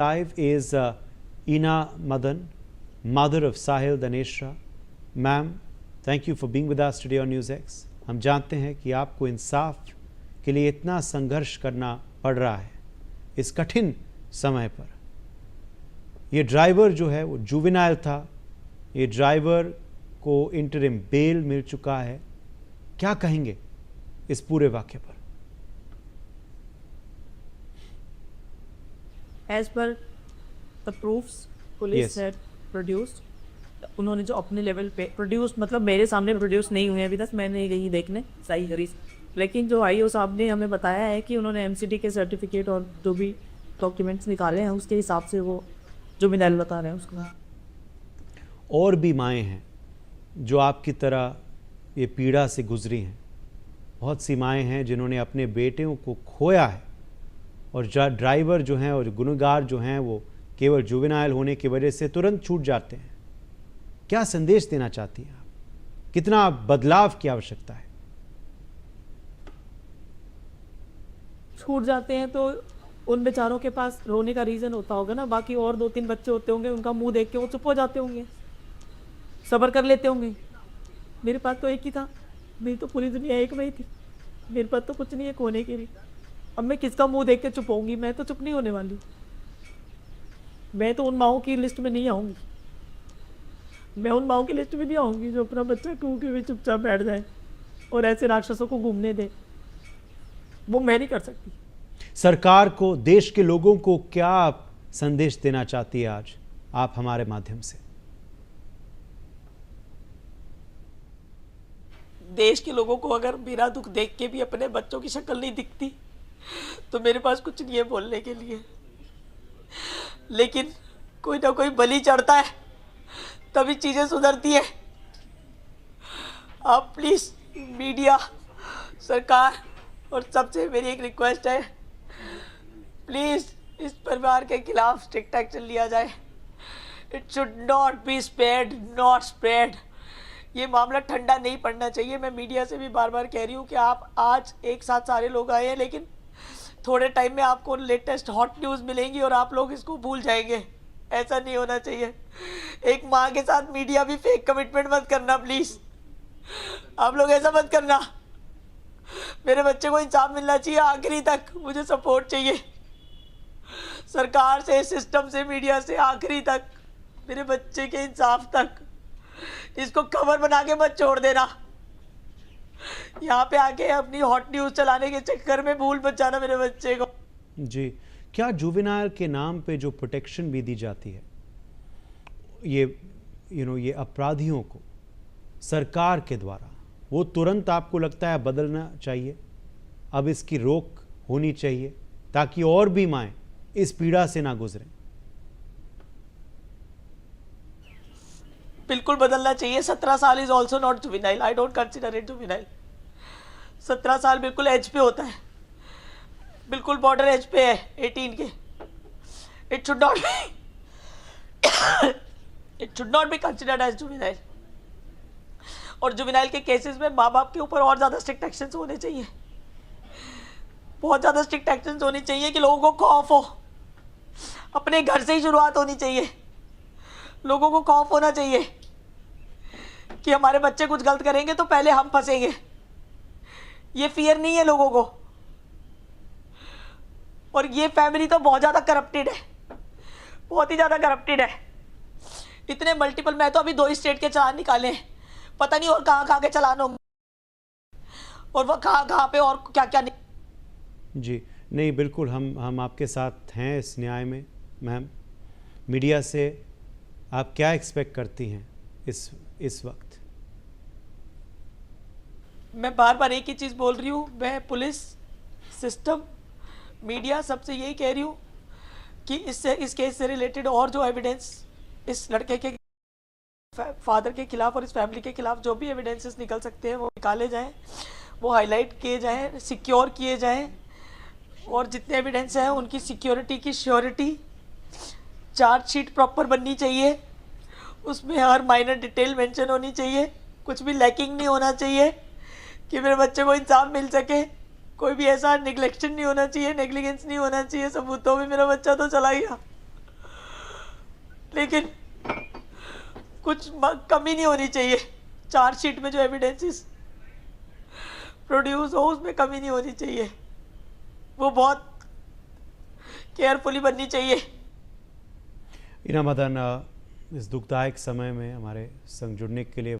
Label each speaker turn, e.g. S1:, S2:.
S1: Live is Ina Madan, mother of Sahil Daneshra. Ma'am, thank you for being with us today on News X. हम जानते हैं कि आपको इंसाफ के लिए इतना संघर्ष करना पड़ रहा है इस कठिन समय पर। ये ड्राइवर जो है वो जुवेनाइल था, ये ड्राइवर को इंटरिम बेल मिल चुका है। क्या कहेंगे इस पूरे वाक्य पर?
S2: As per the proofs police had produced, उन्होंने जो अपने लेवल पे प्रोड्यूस, मतलब मेरे सामने प्रोड्यूस नहीं हुए अभी तक, मैंने गई देखने सही हरीश, लेकिन जो आईओ साहब ने हमें बताया है कि उन्होंने एमसीडी के सर्टिफिकेट और जो भी डॉक्यूमेंट्स निकाले हैं उसके हिसाब से वो जो मिनाइल बता रहे हैं उसको।
S1: और भी माएँ हैं जो आपकी तरह ये पीड़ा से गुजरी हैं। बहुत सी माएँ हैं जिन्होंने अपने बेटियों को खोया है और ड्राइवर जो हैं और गुनहगार जो हैं वो केवल जुवेनाइल होने की वजह से तुरंत छूट जाते हैं। क्या संदेश देना चाहती हैं आप? कितना बदलाव की आवश्यकता है?
S2: छूट जाते हैं तो उन बेचारों के पास रोने का रीज़न होता होगा ना, बाकी और 2-3 बच्चे होते होंगे, उनका मुंह देख के वो चुप हो जाते होंगे, सब्र कर लेते होंगे। मेरे पास तो एक ही था, मेरी तो पूरी दुनिया एक में ही थी, मेरे पास तो कुछ नहीं है खोने के लिए। अब मैं किसका मुंह देख के चुप होंगी? मैं तो चुप नहीं होने वाली। मैं तो उन माओं की लिस्ट में नहीं आऊँगी, मैं उन माओं की लिस्ट में नहीं आऊँगी जो अपना बच्चा खो के भी चुपचाप बैठ जाए और ऐसे राक्षसों को घूमने दे। वो मैं नहीं कर सकती।
S1: सरकार को, देश के लोगों को क्या आप संदेश देना चाहती है आज आप हमारे माध्यम से?
S3: देश के लोगों को अगर मेरा दुख देख के भी अपने बच्चों की शक्ल नहीं दिखती तो मेरे पास कुछ नहीं है बोलने के लिए, लेकिन कोई ना कोई बलि चढ़ता है तभी चीज़ें सुधरती है। आप प्लीज़ मीडिया, सरकार और सबसे मेरी एक रिक्वेस्ट है, प्लीज़ इस परिवार के खिलाफ स्ट्रिक्ट एक्शन लिया जाए। It should not be spread, not spread. ये मामला ठंडा नहीं पड़ना चाहिए। मैं मीडिया से भी बार बार कह रही हूँ कि आप आज एक साथ सारे लोग आए हैं, लेकिन थोड़े टाइम में आपको लेटेस्ट हॉट न्यूज़ मिलेंगी और आप लोग इसको भूल जाएंगे। ऐसा नहीं होना चाहिए। एक माँ के साथ मीडिया भी फेक कमिटमेंट मत करना प्लीज़, आप लोग ऐसा मत करना। मेरे बच्चे को इंसाफ मिलना चाहिए आखिरी तक, मुझे सपोर्ट चाहिए सरकार से, सिस्टम से, मीडिया से, आखिरी तक मेरे बच्चे के इंसाफ तक। इसको खबर बना के मत छोड़ देना। यहाँ पे आके अपनी हॉट न्यूज़ चलाने के चक्कर में भूल मत जाना मेरे बच्चे को।
S1: जी, क्या जुवेनाइल के नाम पे जो प्रोटेक्शन भी दी जाती है, ये अपराधियों को सरकार के द्वारा, वो तुरंत आपको लगता है बदलना चाहिए? अब इसकी रोक होनी चाहिए ताकि और भी माएँ इस पीड़ा से ना गुजरें।
S3: बिल्कुल बदलना चाहिए। 17 साल is also not juvenile, I don't consider it juvenile. 17 साल बिल्कुल एज पे होता है, बिल्कुल बॉर्डर एज पे है 18 के। It should not be considered as juvenile. और जुवेनाइल के केसेस में माँ बाप के ऊपर और ज़्यादा स्ट्रिक्ट एक्शंस होने चाहिए, बहुत ज़्यादा स्ट्रिक्ट एक्शंस होने चाहिए कि लोगों को खौफ हो। अपने घर से ही शुरुआत होनी चाहिए। लोगों को खौफ होना चाहिए कि हमारे बच्चे कुछ गलत करेंगे तो पहले हम फंसेंगे। ये फियर नहीं है लोगों को। और ये फैमिली तो बहुत ज़्यादा करप्टेड है, बहुत ही ज़्यादा करप्टेड है। इतने मल्टीपल, मैं तो अभी 2 स्टेट के चालान निकाले हैं, पता नहीं और कहाँ के चालान होंगे और वह कहाँ पे और क्या नहीं।
S1: जी नहीं, बिल्कुल हम आपके साथ हैं इस न्याय में। मैम, मीडिया से आप क्या एक्सपेक्ट करती हैं इस वक्त?
S3: मैं बार बार एक ही चीज़ बोल रही हूँ। मैं पुलिस, सिस्टम, मीडिया सबसे यही कह रही हूँ कि इस केस से रिलेटेड और जो एविडेंस इस लड़के के फादर के खिलाफ और इस फैमिली के खिलाफ जो भी एविडेंसेस निकल सकते हैं वो निकाले जाएं, वो हाईलाइट किए जाएं, सिक्योर किए जाएं। और जितने एविडेंस हैं उनकी सिक्योरिटी की श्योरिटी, चार्जशीट प्रॉपर बननी चाहिए, उसमें हर माइनर डिटेल मेंशन होनी चाहिए, कुछ भी लैकिंग नहीं होना चाहिए कि मेरे बच्चे को इंसाफ मिल सके। कोई भी ऐसा निगलेक्शन नहीं होना चाहिए, नेग्लिजेंस नहीं होना चाहिए। सबूतों में मेरा बच्चा तो चला गया, लेकिन कुछ कमी नहीं होनी चाहिए। चार्जशीट में जो एविडेंसेस प्रोड्यूस हो उसमें कमी नहीं होनी चाहिए, वो बहुत केयरफुली बननी चाहिए।
S1: ईना मदन, इस दुखदायक समय में हमारे संग जुड़ने के लिए